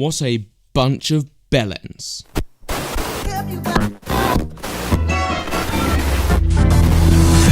What a bunch of bellends.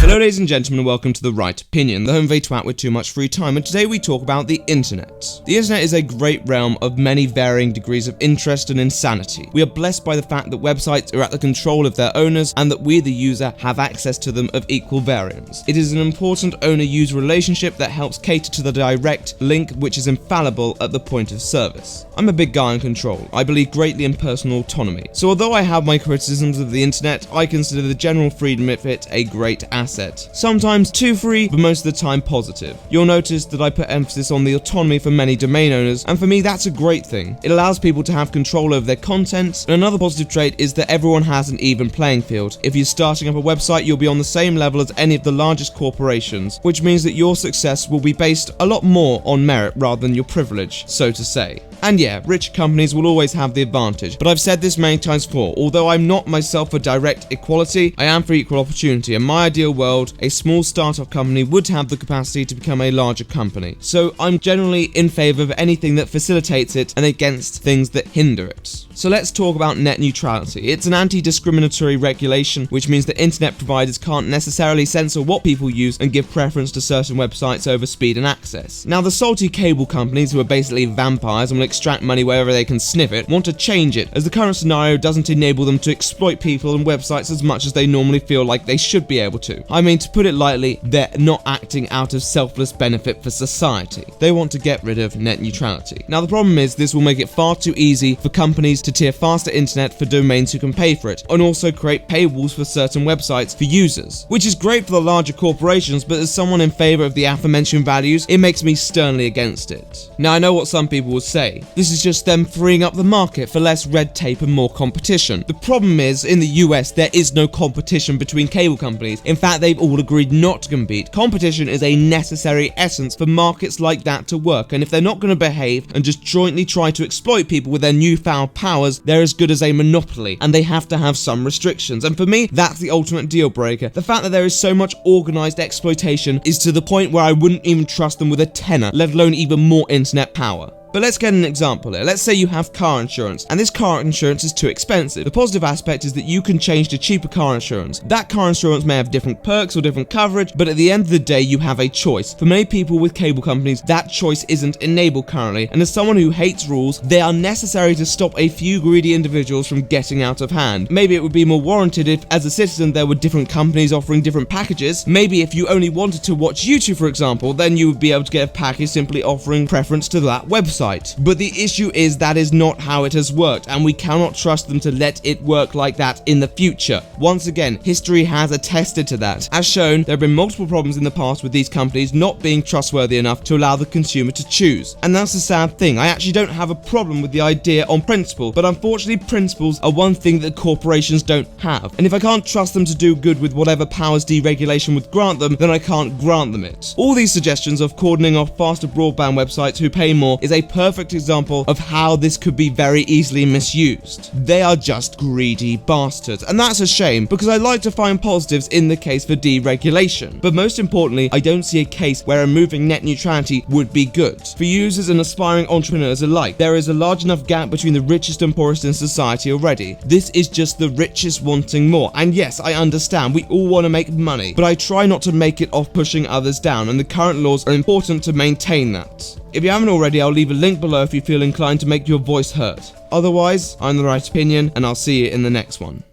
Hello ladies and gentlemen, and welcome to The Right Opinion, the home of a twat with too much free time, and today we talk about the internet. The internet is a great realm of many varying degrees of interest and insanity. We are blessed by the fact that websites are at the control of their owners and that we, the user, have access to them of equal variance. It is an important owner-user relationship that helps cater to the direct link which is infallible at the point of service. I'm a big guy on control. I believe greatly in personal autonomy. So although I have my criticisms of the internet, I consider the general freedom of it a great asset. Sometimes too free, but most of the time positive. You'll notice that I put emphasis on the autonomy for many domain owners, and for me that's a great thing. It allows people to have control over their content, and another positive trait is that everyone has an even playing field. If you're starting up a website, you'll be on the same level as any of the largest corporations, which means that your success will be based a lot more on merit rather than your privilege, so to say. And yeah, rich companies will always have the advantage, but I've said this many times before, although I'm not myself for direct equality, I am for equal opportunity. In my ideal world, a small startup company would have the capacity to become a larger company. So I'm generally in favor of anything that facilitates it and against things that hinder it. So let's talk about net neutrality. It's an anti-discriminatory regulation, which means that internet providers can't necessarily censor what people use and give preference to certain websites over speed and access. Now the salty cable companies, who are basically vampires and will extract money wherever they can sniff it, want to change it, as the current scenario doesn't enable them to exploit people and websites as much as they normally feel like they should be able to. I mean, to put it lightly, they're not acting out of selfless benefit for society. They want to get rid of net neutrality. Now the problem is this will make it far too easy for companies to tier faster internet for domains who can pay for it, and also create paywalls for certain websites for users, which is great for the larger corporations, but as someone in favor of the aforementioned values, it makes me sternly against it. Now I know what some people will say. This is just them freeing up the market for less red tape and more competition. The problem is, in the US, there is no competition between cable companies. In fact, they've all agreed not to compete. Competition is a necessary essence for markets like that to work, and if they're not going to behave and just jointly try to exploit people with their newfound powers, they're as good as a monopoly, and they have to have some restrictions. And for me, that's the ultimate deal breaker. The fact that there is so much organized exploitation is to the point where I wouldn't even trust them with a tenner, let alone even more internet power. But let's get an example here. Let's say you have car insurance, and this car insurance is too expensive. The positive aspect is that you can change to cheaper car insurance. That car insurance may have different perks or different coverage, but at the end of the day, you have a choice. For many people with cable companies, that choice isn't enabled currently, and as someone who hates rules, they are necessary to stop a few greedy individuals from getting out of hand. Maybe it would be more warranted if, as a citizen, there were different companies offering different packages. Maybe if you only wanted to watch YouTube, for example, then you would be able to get a package simply offering preference to that website. But the issue is that is not how it has worked, and we cannot trust them to let it work like that in the future. Once again, history has attested to that. As shown, there have been multiple problems in the past with these companies not being trustworthy enough to allow the consumer to choose. And that's the sad thing. I actually don't have a problem with the idea on principle, but unfortunately principles are one thing that corporations don't have. And if I can't trust them to do good with whatever powers deregulation would grant them, then I can't grant them it. All these suggestions of cordoning off faster broadband websites who pay more is a perfect example of how this could be very easily misused. They are just greedy bastards, and that's a shame because I like to find positives in the case for deregulation. But most importantly, I don't see a case where removing net neutrality would be good. For users and aspiring entrepreneurs alike, there is a large enough gap between the richest and poorest in society already. This is just the richest wanting more, and yes, I understand we all want to make money, but I try not to make it off pushing others down, and the current laws are important to maintain that. If you haven't already, I'll leave a link below if you feel inclined to make your voice heard. Otherwise, I'm The Right Opinion, and I'll see you in the next one.